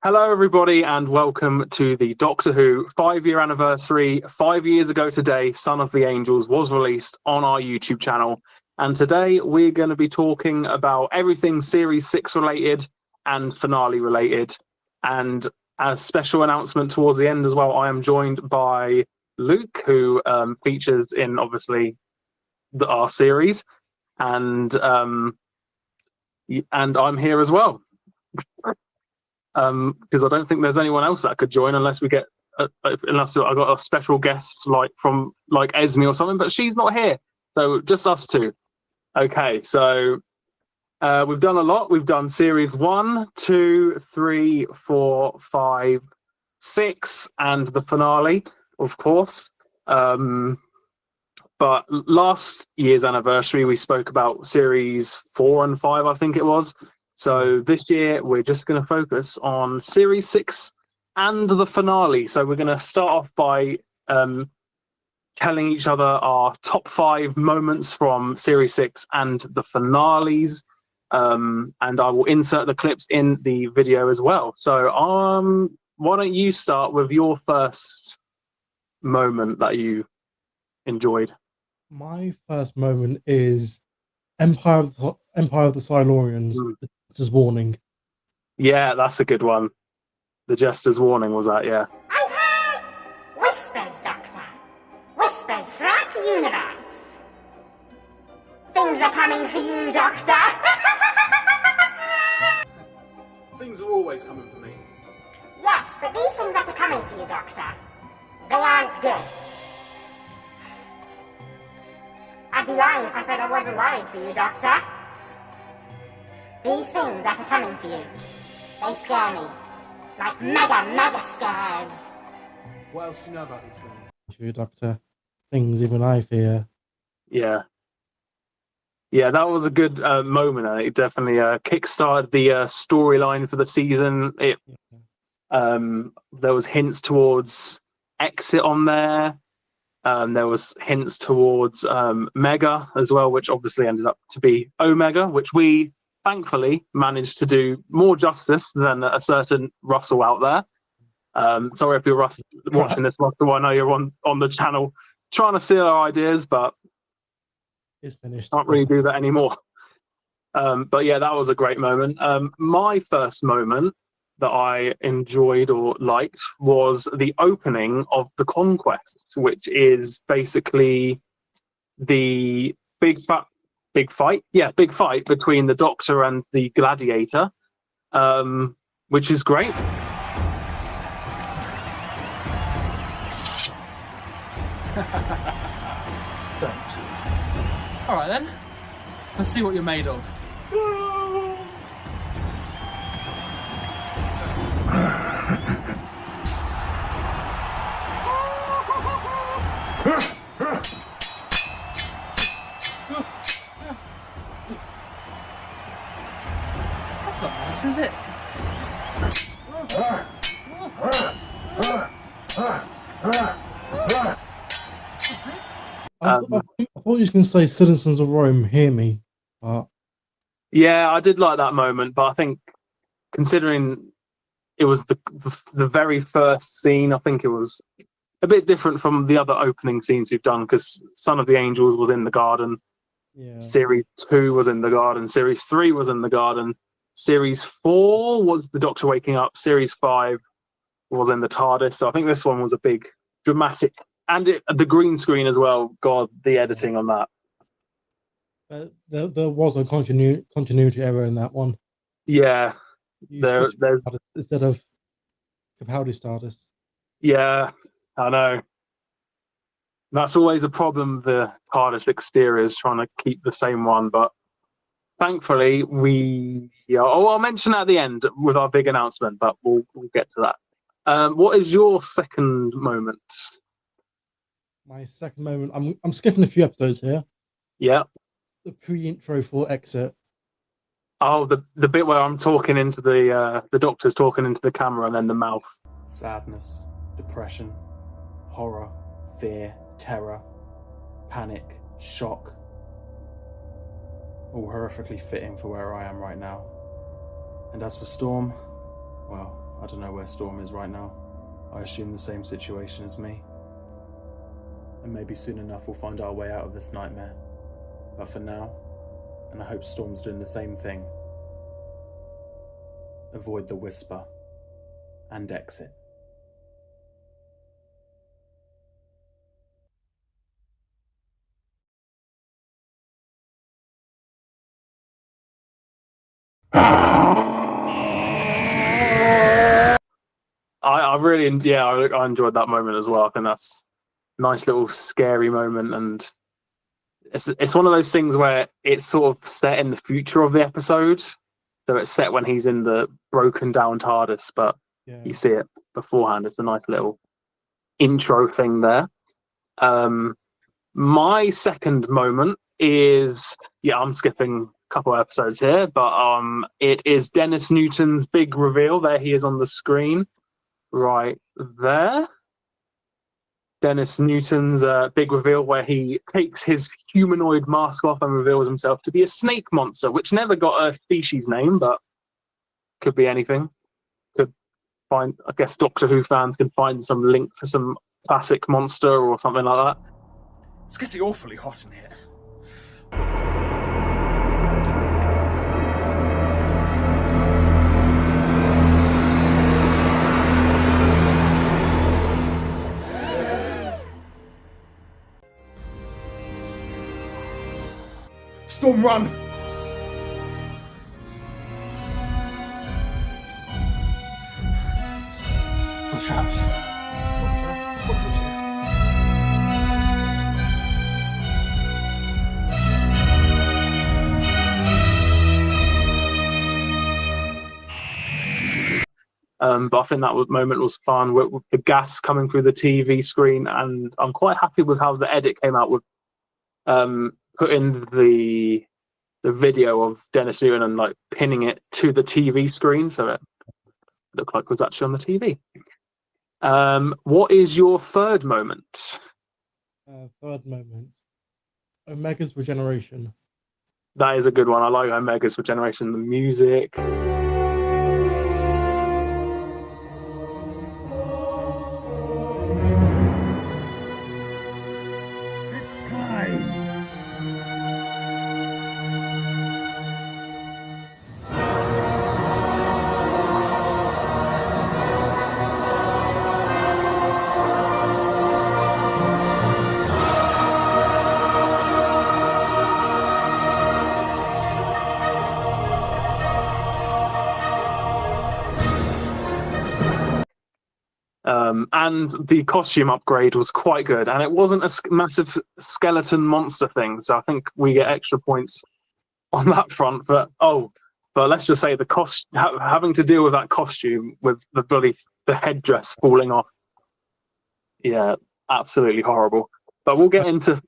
Hello, everybody, and welcome to the Doctor Who 5-year anniversary. 5 years ago today, Son of the Angels was released on our YouTube channel. And today we're going to be talking about everything Series 6 related and finale related. And a special announcement towards the end as well, I am joined by Luke, who features in, obviously, our series. And I'm here as well. Because I don't think there's anyone else that could join unless we get unless I got a special guest like Esme or something, but she's not here, so just us two. Okay, so we've done a lot. We've done series 1, 2, 3, 4, 5, 6, and the finale, of course. But last year's anniversary, we spoke about series 4 and 5, I think it was. So this year, we're just going to focus on Series 6 and the finale. So we're going to start off by telling each other our top 5 moments from Series 6 and the finales. And I will insert the clips in the video as well. So why don't you start with your first moment that you enjoyed? My first moment is Empire of the Silurians. The Jester's Warning. Yeah, that's a good one. The Jester's Warning was that, yeah. I've heard whispers, Doctor. Whispers throughout the universe. Things are coming for you, Doctor. Things are always coming for me. Yes, but these things that are coming for you, Doctor, they aren't good. I'd be lying if I said I wasn't worried for you, Doctor. These things that are coming for you, they scare me. Like mega scares. What else do you know about these things? For you, Doctor. Things even I fear. Yeah, that was a good moment. It definitely kickstarted the storyline for the season. There was hints towards Exit on there. There was hints towards Mega as well, which obviously ended up to be Omega, which we thankfully managed to do more justice than a certain Russell out there. Sorry if you're watching this, Russell. I know you're on the channel trying to steal our ideas, but it's finished. Can't really do that anymore. But yeah, that was a great moment. My first moment that I enjoyed or liked was the opening of the Conquest, which is basically the big fight between the Doctor and the Gladiator, which is great. Don't. All right then, let's see what you're made of. That's not nice, is it? I thought you was going to say Citizens of Rome, hear me. Yeah, I did like that moment, but I think considering it was the very first scene, I think it was a bit different from the other opening scenes we've done, because Son of the Angels was in the garden. Yeah. Series 2 was in the garden. Series 3 was in the garden. Series 4 was the Doctor waking up. Series 5 was in the TARDIS. So I think this one was a big dramatic, and the green screen as well. God, the editing on that. There was a continuity error in that one. Yeah, there's instead of Capaldi Stardust. Yeah, I know. That's always a problem. The TARDIS exteriors trying to keep the same one, but thankfully I'll mention at the end with our big announcement, but we'll get to that. What is your second moment? My second moment. I'm skipping a few episodes here. Yeah. The pre-intro for Exit. Oh, the bit where I'm talking into the Doctor's talking into the camera and then the mouth. Sadness, depression, horror, fear, terror, panic, shock. All horrifically fitting for where I am right now. And as for Storm, well, I don't know where Storm is right now. I assume the same situation as me. And maybe soon enough we'll find our way out of this nightmare. But for now, and I hope Storm's doing the same thing, avoid the whisper and exit. I really, yeah, I enjoyed that moment as well. I think that's a nice little scary moment, and it's one of those things where it's sort of set in the future of the episode. So it's set when he's in the broken down TARDIS, but Yeah. you see it beforehand. It's a nice little intro thing there. My second moment is, yeah, I'm skipping a couple of episodes here, but it is Dennis Newton's big reveal. There he is on the screen, right there. Dennis Newton's big reveal where he takes his humanoid mask off and reveals himself to be a snake monster, which never got a species name, but could be anything. Could find, I guess Doctor Who fans can find some link to some classic monster or something like that. It's getting awfully hot in here. Storm, run! The traps. Doctor, what did you? But I think that moment was fun with the gas coming through the TV screen, and I'm quite happy with how the edit came out with putting the video of Dennis Newton and like pinning it to the TV screen, so it looked like it was actually on the TV. What is your third moment? Third moment, Omega's regeneration. That is a good one. I like Omega's regeneration, the music. And the costume upgrade was quite good, and it wasn't a massive skeleton monster thing, so I think we get extra points on that front. But let's just say the having to deal with that costume with the headdress falling off, yeah, absolutely horrible. But we'll get into.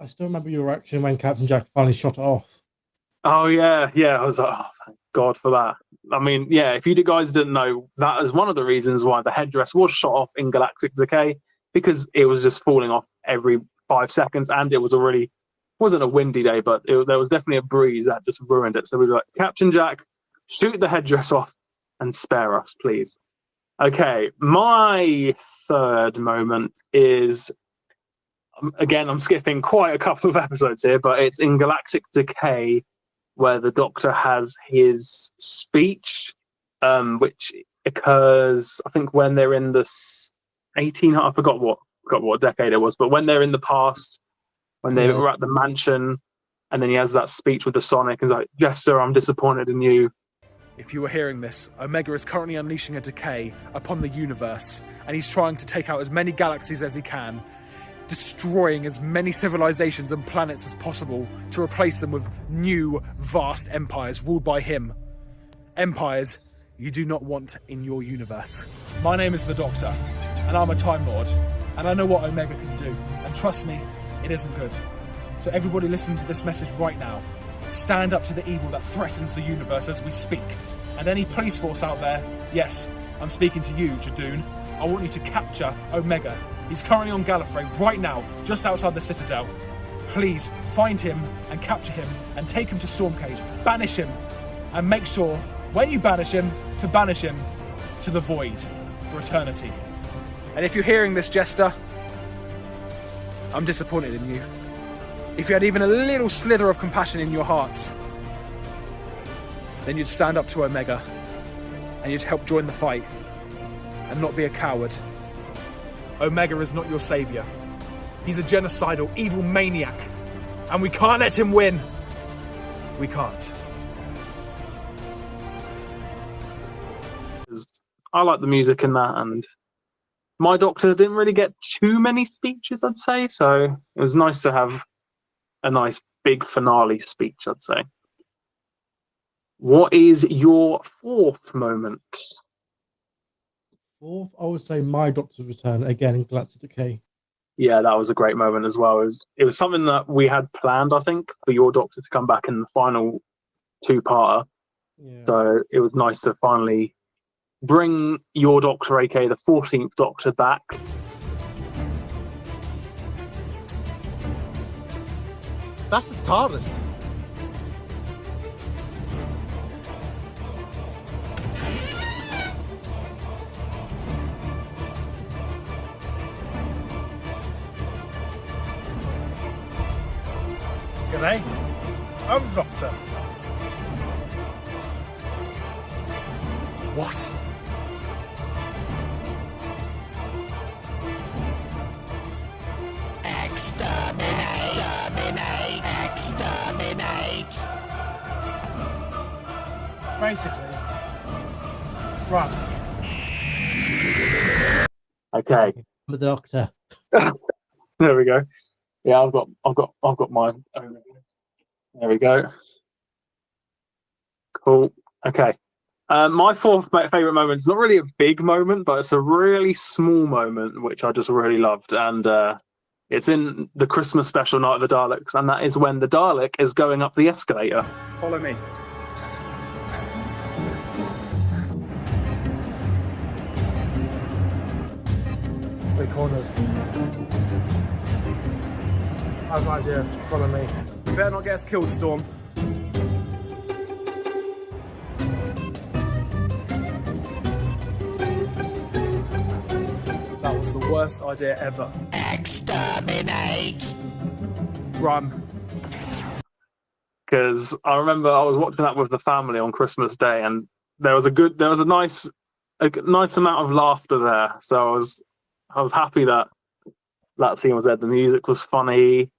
I still remember your reaction when Captain Jack finally shot it off. Oh yeah. I was like, oh, thank God for that. I mean, yeah, if you guys didn't know, that is one of the reasons why the headdress was shot off in Galactic Decay, because it was just falling off every 5 seconds, and it wasn't a windy day, but there was definitely a breeze that just ruined it. So we were like, Captain Jack, shoot the headdress off and spare us, please. Okay, my third moment is, again, I'm skipping quite a couple of episodes here, but it's in Galactic Decay, where the Doctor has his speech, which occurs, I think, when they're in the 18. I forgot what decade it was, but when they're in the past, when they were at the mansion, and then he has that speech with the Sonic, and he's like, "Yes, sir, I'm disappointed in you." If you were hearing this, Omega is currently unleashing a decay upon the universe, and he's trying to take out as many galaxies as he can, destroying as many civilizations and planets as possible to replace them with new, vast empires ruled by him. Empires you do not want in your universe. My name is the Doctor, and I'm a Time Lord, and I know what Omega can do, and trust me, it isn't good. So everybody listening to this message right now, stand up to the evil that threatens the universe as we speak. And any police force out there, yes, I'm speaking to you, Jadoon. I want you to capture Omega. He's currently on Gallifrey right now, just outside the Citadel. Please find him and capture him and take him to Stormcage. Banish him, and make sure, when you banish him, to banish him to the void for eternity. And if you're hearing this, Jester, I'm disappointed in you. If you had even a little slither of compassion in your hearts, then you'd stand up to Omega and you'd help join the fight and not be a coward. Omega is not your savior. He's a genocidal, evil maniac, and we can't let him win. We can't. I like the music in that, and my Doctor didn't really get too many speeches, I'd say, so it was nice to have a nice big finale speech, I'd say. What is your fourth moment? Fourth, I would say my Doctor's return again in Galactic Decay. Yeah, that was a great moment as well. It was something that we had planned, I think, for your Doctor to come back in the final two-parter. Yeah. So it was nice to finally bring your Doctor, aka the 14th Doctor, back. That's the TARDIS. G'day. I'm Doctor. What? Basically. Run. Okay, I'm the Doctor. there we go. Yeah, I've got mine. There we go. Cool. Okay. My fourth favorite moment is not really a big moment, but it's a really small moment which I just really loved, and it's in the Christmas special Night of the Daleks, and that is when the Dalek is going up the escalator. Follow me. Three corners. I have no idea. Follow me. You better not get us killed, Storm. That was the worst idea ever. Exterminate! Run. Because I remember I was watching that with the family on Christmas Day, and there was a nice amount of laughter there. So I was happy that that scene was there. The music was funny.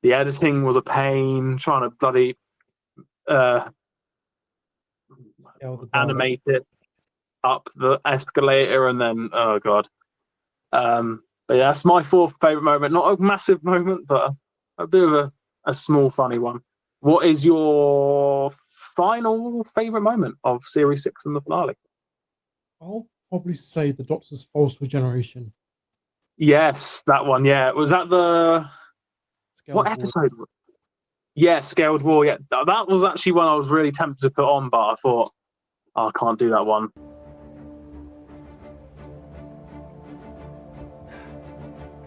The editing was a pain. Trying to bloody animate it up the escalator, and then oh god. But yeah, that's my fourth favorite moment. Not a massive moment, but a bit of a small funny one. What is your final favorite moment of Series 6 and the finale? I'll probably say the Doctor's false regeneration. Yes, that one. Yeah, was that the what episode? Yeah, Scaled War. Yeah, that was actually one I was really tempted to put on, but I thought, oh, I can't do that one.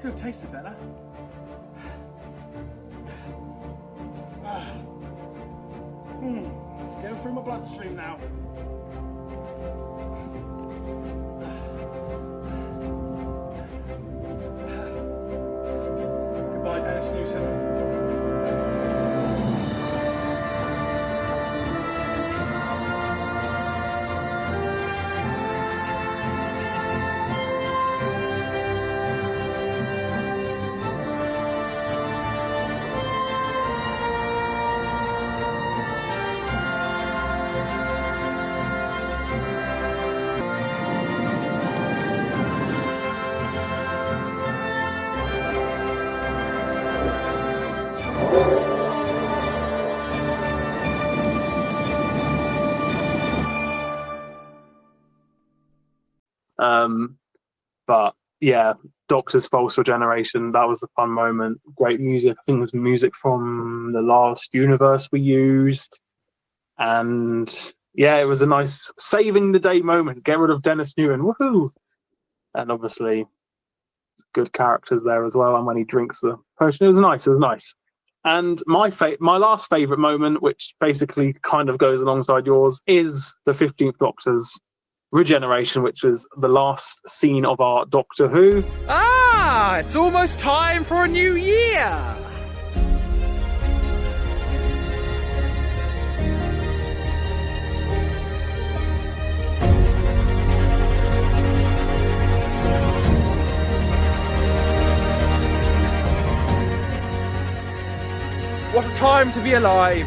Could have tasted better. It's going through my bloodstream now. Goodbye, Dennis Newton. But yeah, Doctor's false regeneration, that was a fun moment. Great music. I think it was music from the last universe we used. And yeah, it was a nice saving the day moment. Get rid of Dennis Newton. Woohoo! And obviously good characters there as well. And when he drinks the potion, it was nice. It was nice. And my last favourite moment, which basically kind of goes alongside yours, is the 15th Doctor's Regeneration, which was the last scene of our Doctor Who. Ah, it's almost time for a new year. What a time to be alive.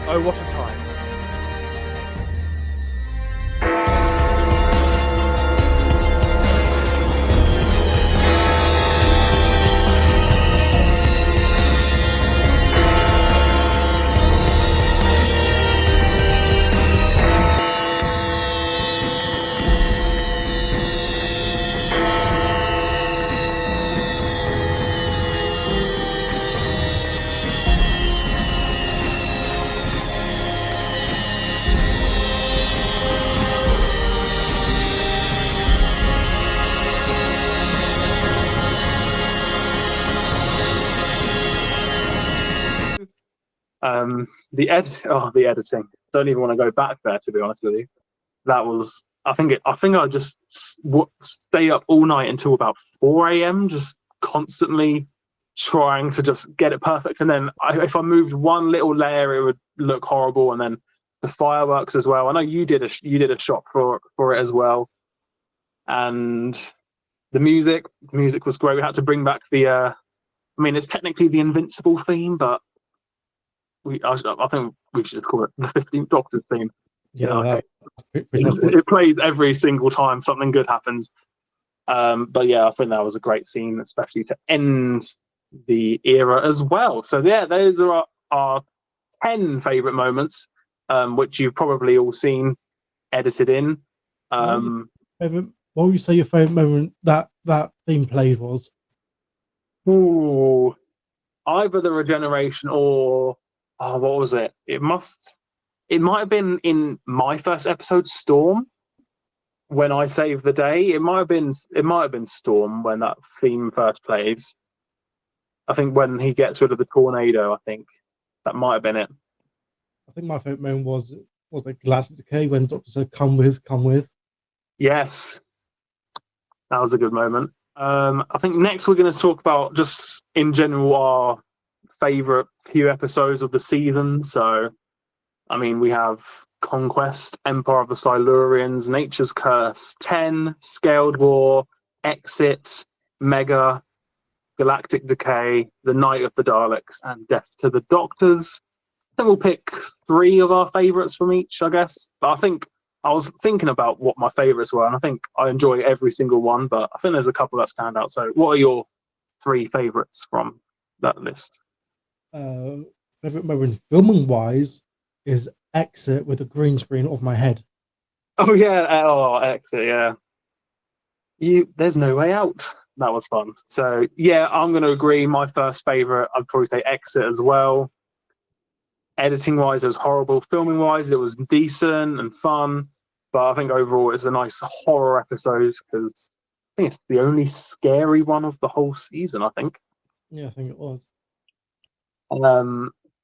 Oh, what a time. The editing. Don't even want to go back there, to be honest with you. That was. I think I just stay up all night until about 4 a.m. just constantly trying to just get it perfect. And then if I moved one little layer, it would look horrible. And then the fireworks as well. I know you did a shot for it as well. And the music was great. We had to bring back the. It's technically the Invincible theme, but I think we should just call it the 15th Doctor's theme. Yeah, that's pretty much what It plays every single time something good happens. But yeah, I think that was a great scene, especially to end the era as well. So yeah, those are our 10 favourite moments, which you've probably all seen edited in. What would you say your favourite moment that theme played was? Ooh, either the regeneration or what was it? It might have been in my first episode, Storm, when I saved the day. It might have been Storm when that theme first plays. I think when he gets rid of the tornado, I think that might have been it. I think my favourite moment was like Galactic Decay when Doctor said, "Come with." Yes, that was a good moment. I think next we're going to talk about just in general our favourite few episodes of the season. So, we have Conquest, Empire of the Silurians, Nature's Curse, 10, Scaled War, Exit, Mega, Galactic Decay, The Night of the Daleks, and Death to the Doctors. I think we'll pick 3 of our favourites from each, I guess. But I think I was thinking about what my favourites were, and I think I enjoy every single one, but I think there's a couple that stand out. So what are your 3 favourites from that list? Favourite moment filming wise is Exit with a green screen of my head. Oh yeah, Exit, yeah. There's no way out. That was fun. So yeah, I'm going to agree. My first favourite, I'd probably say Exit as well. Editing wise, it was horrible. Filming wise, it was decent and fun. But I think overall, it's a nice horror episode because I think it's the only scary one of the whole season. I think. Yeah, I think it was.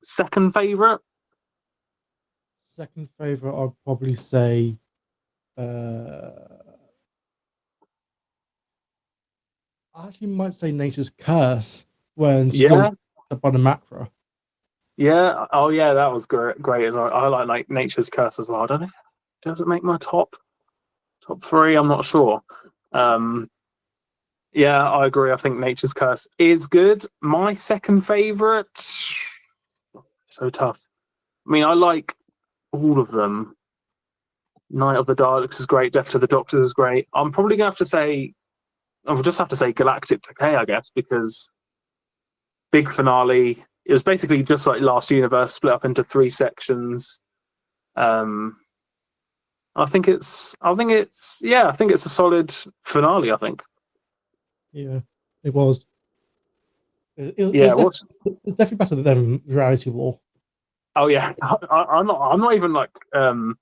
Second favourite. Second favourite, I'd probably say. I actually might say Nature's Curse when still by the macro. Yeah. Oh yeah, that was great as well. I like Nature's Curse as well. I don't know if does it make my top 3. I'm not sure. Yeah, I agree. I think Nature's Curse is good. My second favourite, so tough. I like all of them. Night of the Daleks is great. Death to the Doctors is great. I'm probably gonna have to say, I'll just have to say Galactic Decay, I guess, because big finale. It was basically just like Last Universe, split up into 3 sections. I think it's a solid finale. I think. Yeah, it was. It's definitely better than Reality War. Oh yeah, I'm not even like. I'm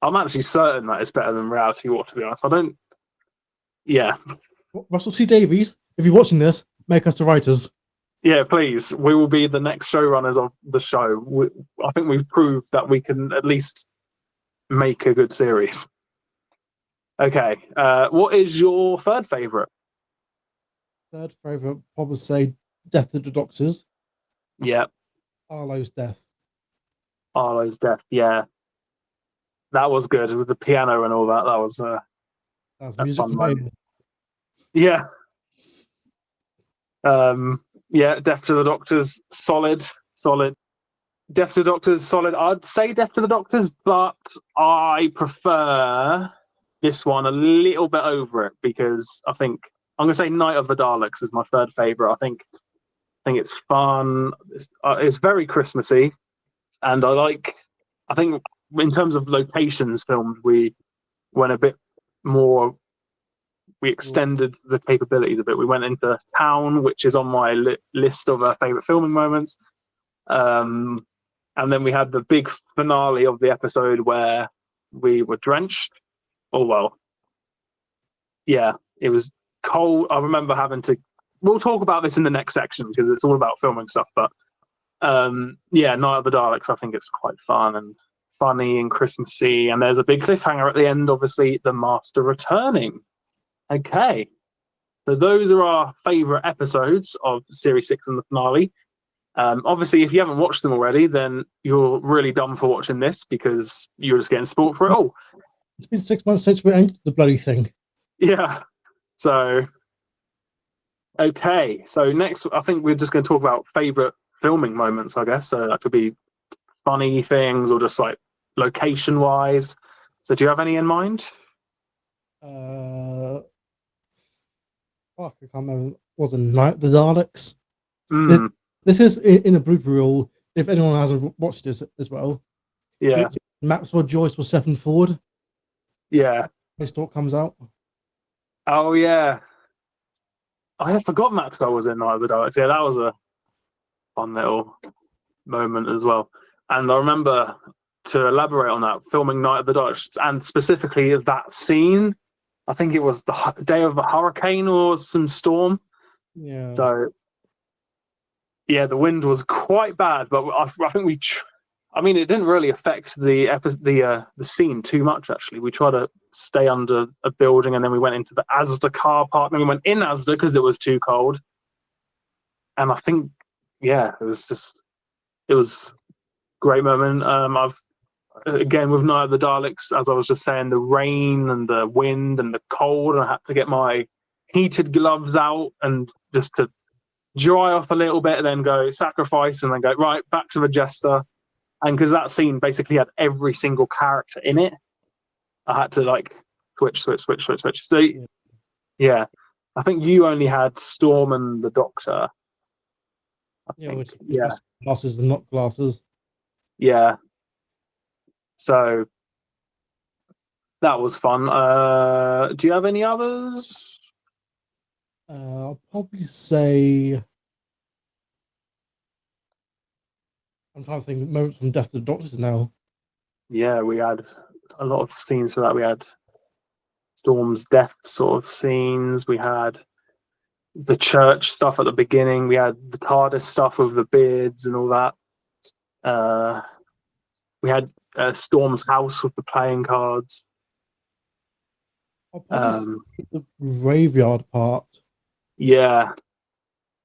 actually certain that it's better than Reality War. To be honest, I don't. Yeah. Russell T Davies, if you're watching this, make us the writers. Yeah, please. We will be the next showrunners of the show. I think we've proved that we can at least make a good series. Okay. What is your third favorite? Third favorite, probably say Death of the Doctors. Yeah, Arlo's death. Arlo's death. Yeah, that was good with the piano and all that. That was That's a music fun for moment. me. Yeah. Yeah, Death to the Doctors, solid, solid. Death to the Doctors, solid. I'd say Death to the Doctors, but I prefer this one a little bit over it because I think I'm gonna say Night of the Daleks is my third favorite. I think it's fun. It's very Christmassy, and I think in terms of locations filmed, we went a bit more. We extended the capabilities a bit. We went into town, which is on my list of favorite filming moments. And then we had the big finale of the episode where we were drenched. Oh, well, yeah, it was cold. I remember having to. We'll talk about this in the next section because it's all about filming stuff. But yeah, Night of the Daleks, I think it's quite fun and funny and Christmassy. And there's a big cliffhanger at the end, obviously, the Master returning. Okay. So those are our favourite episodes of Series 6 and the finale. Obviously, if you haven't watched them already, then you're really dumb for watching this because you're just getting sport for it all. It's been 6 months since we ended the bloody thing. Yeah. So, okay. So next, I think we're just going to talk about favourite filming moments, I guess. So that could be funny things or just like location-wise. So do you have any in mind? Fuck, I can't remember. Was it Night of the Daleks? Mm, This is in a blooper reel. If anyone hasn't watched this as well, yeah. it's Maxwell Joyce was stepping forward. Yeah. His talk comes out. Oh, yeah. I had forgot Maxwell was in Night of the Daleks. Yeah, that was a fun little moment as well. And I remember, to elaborate on that, filming Night of the Daleks, and specifically that scene, I think it was the day of a hurricane or some storm. Yeah. So, yeah, the wind was quite bad, but I think I mean, it didn't really affect the scene too much. Actually, we tried to stay under a building, and then we went into the Asda car park. And then we went in Asda because it was too cold. And I think, yeah, it was a great moment. I've again with Night of the Daleks, as I was just saying, the rain and the wind and the cold, and I had to get my heated gloves out and just to dry off a little bit, and then go sacrifice, and then go right back to the jester. And because that scene basically had every single character in it, I had to like switch. So yeah, I think you only had Storm and the Doctor. Which Yeah, glasses and not glasses. yeah. So that was fun. Do you have any others? I'll probably say. I'm trying to think of moments from Death to the Doctors now. Yeah, we had a lot of scenes for that. We had Storm's death sort of scenes. We had the church stuff at the beginning. We had the TARDIS stuff with the beards and all that. We had Storm's house with the playing cards. I'll probably say the graveyard part. Yeah,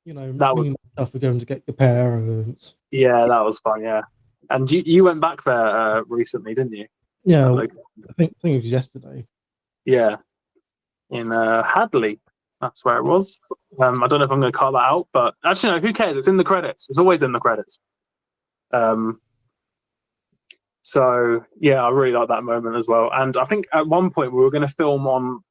that was mean stuff for going to get your parents. yeah, that was fun. Yeah, and you went back there recently, didn't you? Yeah, Like, I think it was yesterday. yeah, in Hadley. That's where it was. I don't know if I'm going to cut that out, but actually, no. Who cares? It's in the credits. It's always in the credits. So yeah, I really like that moment as well. And I think at one point we were going to film on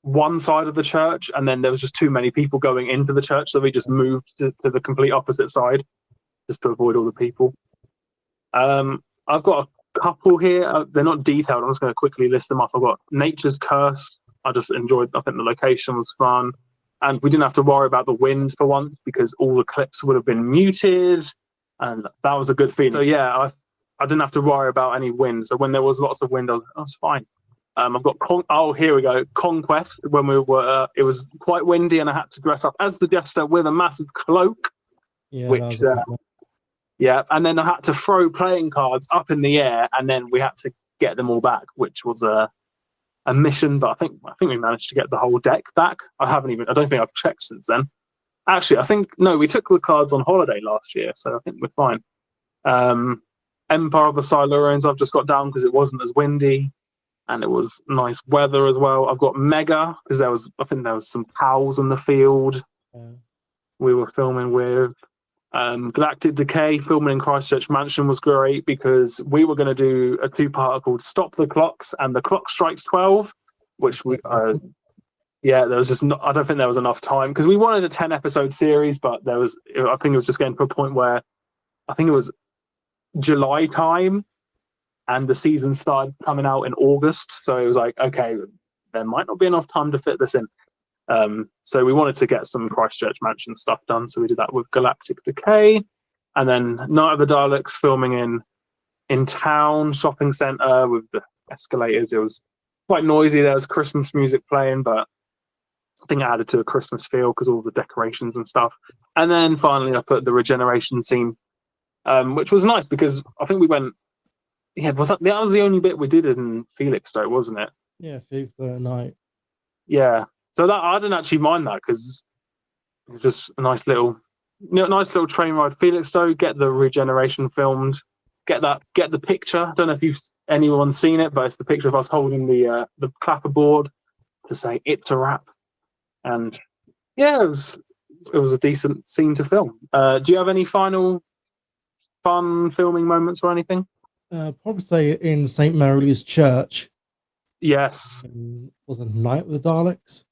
one side of the church, and then there was just too many people going into the church, so we just moved to the complete opposite side just to avoid all the people. I've got a couple here. They're not detailed. I'm just going to quickly list them off. I've got Nature's Curse. I just enjoyed. I think the location was fun, and we didn't have to worry about the wind for once because all the clips would have been muted, and that was a good feeling. So yeah, I didn't have to worry about any wind. So when there was lots of wind, I was like, that's fine. I've got here we go. Conquest. When we were, it was quite windy, and I had to dress up as the jester with a massive cloak. Yeah, Which, yeah, and then I had to throw playing cards up in the air, and then we had to get them all back, which was a mission, but I think we managed to get the whole deck back. I don't think I've checked since then. Actually, I think no, we took the cards on holiday last year, so I think we're fine. Empire of the Silurians I've just got down because it wasn't as windy and it was nice weather as well. I've got Mega because I think there was some cows in the field we were filming with. Galactic Decay filming in Christchurch Mansion was great because we were going to do a 2-parter called Stop the Clocks and The Clock Strikes 12, which we there was just I don't think there was enough time because we wanted a 10-episode series, but I think it was just getting to a point where I think it was July time and the season started coming out in August, so it was like, okay, there might not be enough time to fit this in. So we wanted to get some Christchurch Mansion stuff done, so we did that with Galactic Decay, and then Night of the Daleks filming in town shopping centre with the escalators. It was quite noisy. There was Christmas music playing, but I think it added to a Christmas feel because all the decorations and stuff. And then finally I put the regeneration scene, which was nice because I think we went, that was the only bit we did in Felixstowe, wasn't it? Yeah, Felixstowe at night. Yeah. So that I didn't actually mind that because it was just a nice little train ride. Felixstowe, get the regeneration filmed, get the picture. I don't know if anyone's seen it, but it's the picture of us holding the clapperboard to say it's a wrap. And yeah, it was a decent scene to film. Do you have any final fun filming moments or anything? Probably say in St. Mary's Church. Yes. Was it Night with the Daleks?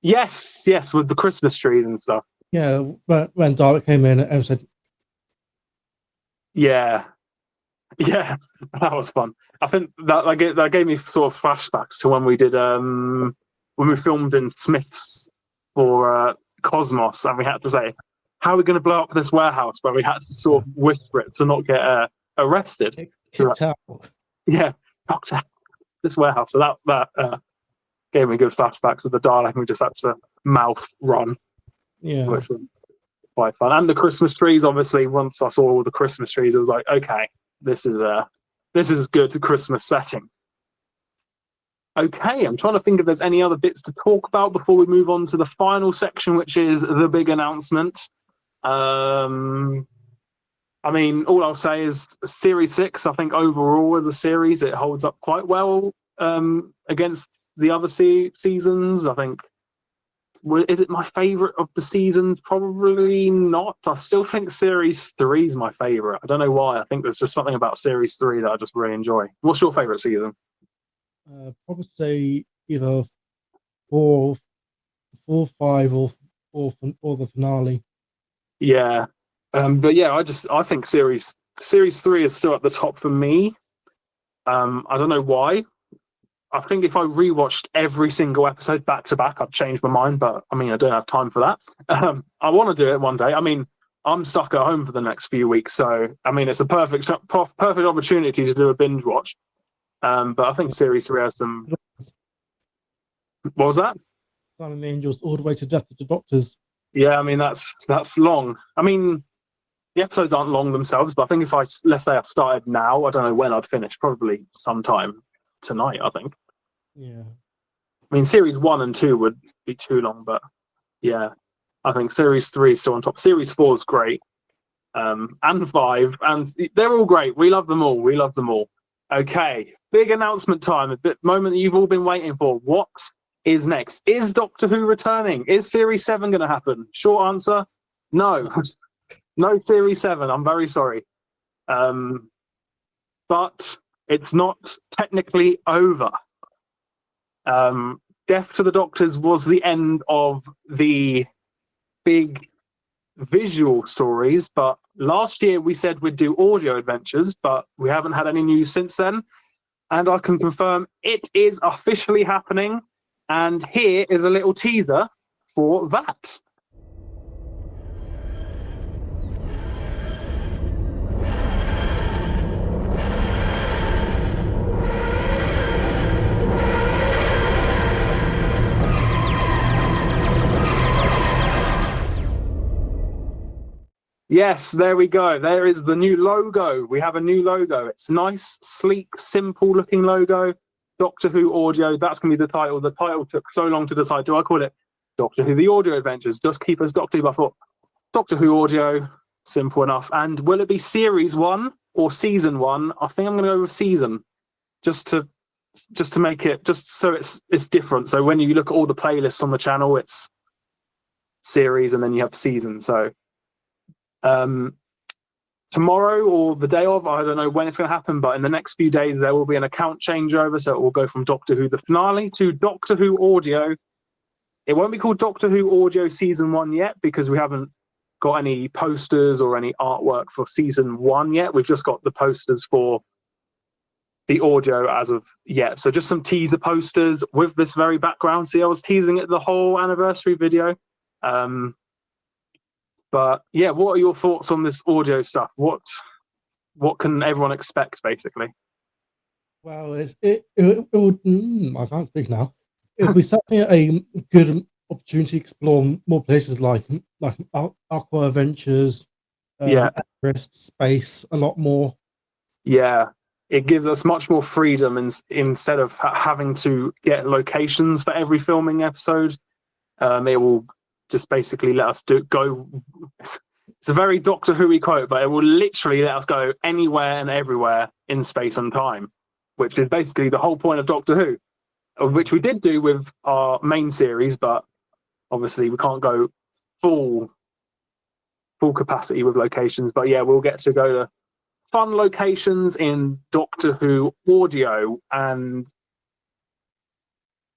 Yes, with the Christmas trees and stuff. Yeah, but when Dalek came in and said, Yeah, that was fun. I think that gave me sort of flashbacks to when we did when we filmed in Smiths for Cosmos, and we had to say, "How are we going to blow up this warehouse?" But we had to sort of whisper it to not get arrested. Yeah, Doctor, this warehouse. So that gave me good flashbacks with the Dalek, and we just had to mouth run. Yeah, which was quite fun. And the Christmas trees, obviously, once I saw all the Christmas trees, it was like, okay, this is good Christmas setting. Okay, I'm trying to think if there's any other bits to talk about before we move on to the final section, which is the big announcement. I mean, all I'll say is Series 6, I think overall as a series, it holds up quite well against the other seasons. I think, is it my favourite of the seasons? Probably not. I still think Series 3 is my favourite. I don't know why. I think there's just something about Series 3 that I just really enjoy. What's your favourite season? Probably say either 4, 5, or the finale. Yeah, but yeah, I think Series 3 is still at the top for me. I don't know why. I think if I rewatched every single episode back to back, I'd change my mind. But I mean, I don't have time for that. I want to do it one day. I mean, I'm stuck at home for the next few weeks, so I mean, it's a perfect opportunity to do a binge watch. But I think Series 3 has some. What was that? Sun and the Angels, all the way to Death of the Doctors. Yeah, I mean that's long. I mean, the episodes aren't long themselves, but I think if let's say I started now, I don't know when I'd finish. Probably sometime tonight, I think. Yeah. I mean, Series 1 and 2 would be too long, but yeah, I think Series 3 is still on top. Series 4 is great, and 5, and they're all great. We love them all. Okay, big announcement time. The moment that you've all been waiting for. What is next? Is Doctor Who returning? Is Series 7 going to happen? Short answer, no. No Series 7. I'm very sorry. But it's not technically over. Death to the Doctors was the end of the big visual stories, but last year we said we'd do audio adventures, but we haven't had any news since then. And I can confirm it is officially happening. And here is a little teaser for that. Yes, there we go. There is the new logo. We have a new logo. It's nice, sleek, simple looking logo. Doctor Who Audio. That's going to be the title. The title took so long to decide. Do I call it Doctor Who The Audio Adventures? Just keep us Doctor Who. I thought Doctor Who Audio, simple enough. And will it be series 1 or season 1? I think I'm going to go with season, just to make it, just so it's different. So when you look at all the playlists on the channel, it's series and then you have season. So tomorrow or the day of, I don't know when it's going to happen, but in the next few days there will be an account changeover. So it will go from Doctor Who the finale to Doctor Who Audio. It won't be called Doctor Who Audio season 1 yet, because we haven't got any posters or any artwork for season 1 yet. We've just got the posters for the audio as of yet. So just some teaser posters with this very background. See, I was teasing it the whole anniversary video. But yeah, what are your thoughts on this audio stuff? What can everyone expect, basically? Well, it would. I can't speak now. It would be certainly a good opportunity to explore more places like Aqua Adventures, Everest, space, a lot more. Yeah, it gives us much more freedom, instead of having to get locations for every filming episode. It will just basically let us go. It's a very Doctor Who-y quote, but it will literally let us go anywhere and everywhere in space and time, which is basically the whole point of Doctor Who, which we did do with our main series, but obviously we can't go full capacity with locations. But yeah, we'll get to go to fun locations in Doctor Who Audio, and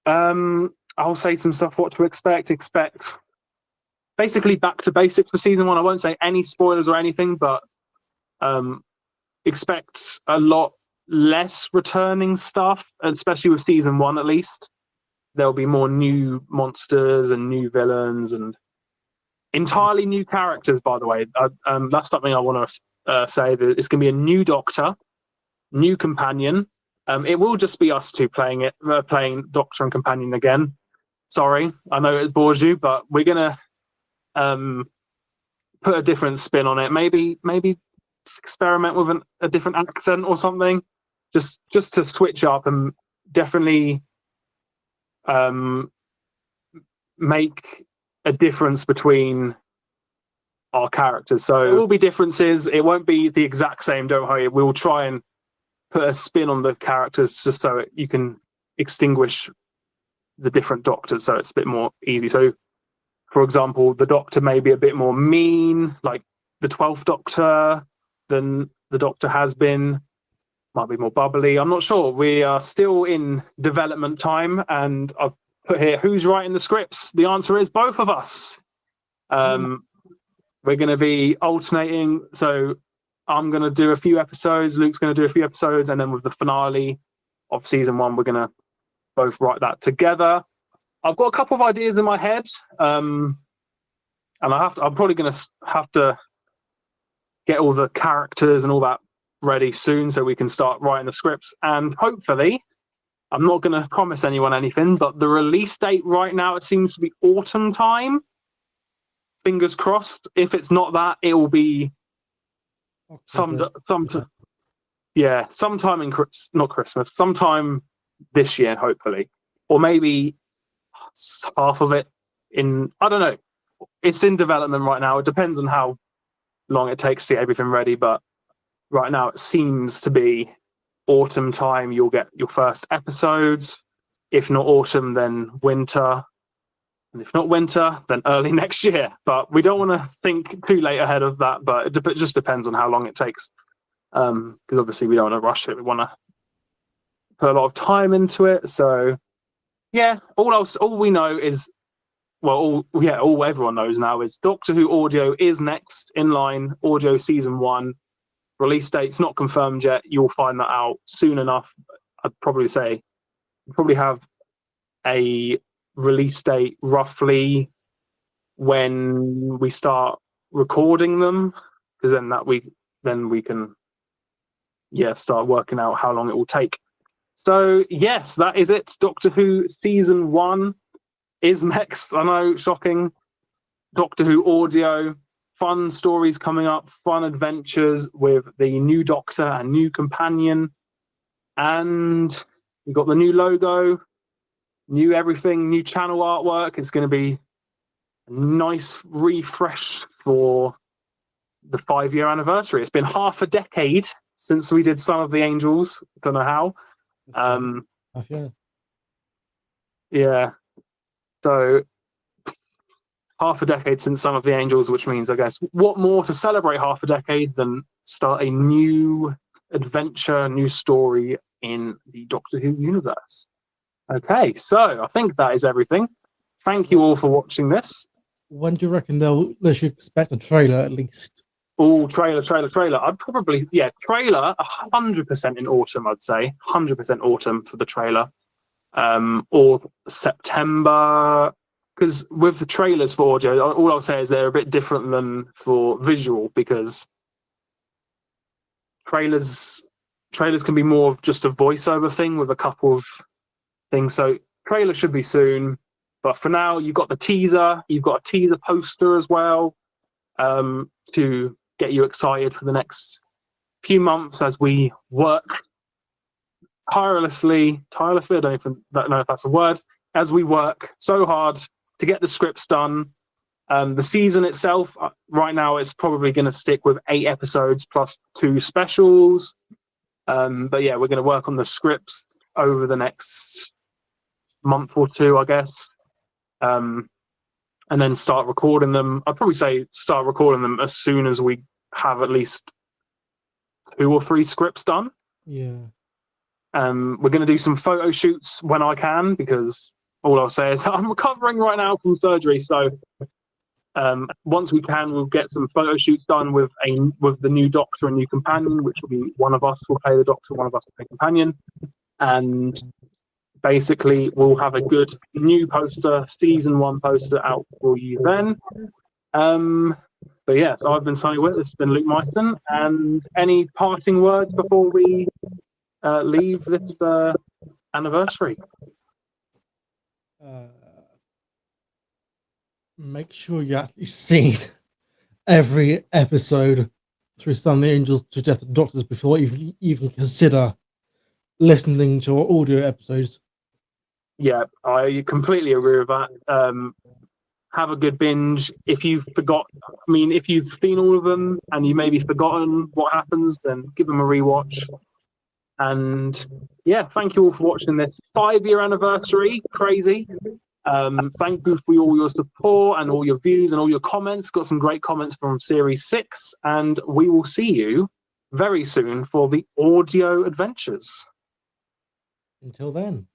I'll say some stuff what to expect. Basically back to basics for season 1. I won't say any spoilers or anything, but expect a lot less returning stuff, especially with season 1 at least. There'll be more new monsters and new villains and entirely new characters, by the way. That's something I want to say, that it's going to be a new Doctor, new companion. It will just be us two playing Doctor and companion again. Sorry, I know it bores you, but we're going to put a different spin on it. Maybe experiment with a different accent or something, just to switch up and definitely make a difference between our characters. So there will be differences. It won't be the exact same, don't worry. We'll try and put a spin on the characters just so you can extinguish the different Doctors, so it's a bit more easy. So for example, the Doctor may be a bit more mean, like the 12th Doctor, than the Doctor has been. Might be more bubbly. I'm not sure. We are still in development time, and I've put here, who's writing the scripts? The answer is both of us. We're going to be alternating. So I'm going to do a few episodes. Luke's going to do a few episodes. And then with the finale of season 1, we're going to both write that together. I've got a couple of ideas in my head. And I'm probably going to have to get all the characters and all that ready soon so we can start writing the scripts. And hopefully, I'm not going to promise anyone anything, but the release date right now, it seems to be autumn time. Fingers crossed. If it's not that, it will be sometime in not Christmas, sometime this year, hopefully, or maybe half of it in. I don't know. It's in development right now. It depends on how long it takes to get everything ready, but right now it seems to be autumn time. You'll get your first episodes. If not autumn, then winter. And if not winter, then early next year. But we don't want to think too late ahead of that, but it just depends on how long it takes. Because obviously we don't want to rush it. We want to put a lot of time into it. So yeah, all we know is, all everyone knows now is Doctor Who Audio is next in line. Audio season 1. Release date's not confirmed yet. You'll find that out soon enough. I'd probably say we'll probably have a release date roughly when we start recording them, because then we can start working out how long it will take. So yes, that is it. Doctor Who season 1 is next. I know, shocking. Doctor Who Audio fun stories coming up, fun adventures with the new Doctor and new companion. And we've got the new logo, new everything, new channel artwork. It's going to be a nice refresh for the 5-year anniversary. It's been half a decade since we did Son of the Angels. Don't know how. Yeah. Yeah. So half a decade since Son of the Angels, which means, I guess, what more to celebrate half a decade than start a new adventure, new story in the Doctor Who universe. Okay, so I think that is everything. Thank you all for watching this. When do you reckon they should expect a trailer at least? Oh, trailer. I'd probably, trailer 100% in autumn, I'd say. 100% autumn for the trailer. Or September. Because with the trailers for audio, all I'll say is they're a bit different than for visual, because trailers can be more of just a voiceover thing with a couple of things. So trailer should be soon. But for now, you've got the teaser. You've got a teaser poster as well, to get you excited for the next few months as we work tirelessly. I don't even know if that's a word. As we work so hard to get the scripts done. The season itself, right now, is probably going to stick with 8 episodes plus 2 specials. But yeah, we're going to work on the scripts over the next month or 2, I guess. And then start recording them. I'd probably say start recording them as soon as we have at least 2 or 3 scripts done. Yeah. We're going to do some photo shoots when I can, because all I'll say is I'm recovering right now from surgery. So once we can, we'll get some photo shoots done with the new Doctor and new companion, which will be one of us will play the Doctor, one of us will play companion. And basically, we'll have a good new poster, season 1 poster out for you then. But yeah, so I've been Sonny Witt, this has been Luke Mison. And any parting words before we leave this anniversary? Make sure you actually seen every episode through Son of the Angels to Death of the Doctors before you even consider listening to our audio episodes. Yeah, I completely agree with that. Have a good binge. If you've seen all of them and you maybe forgotten what happens, then give them a rewatch. And yeah, thank you all for watching this 5-year anniversary. Crazy. Thank you for all your support and all your views and all your comments. Got some great comments from Series 6, and we will see you very soon for the audio adventures. Until then.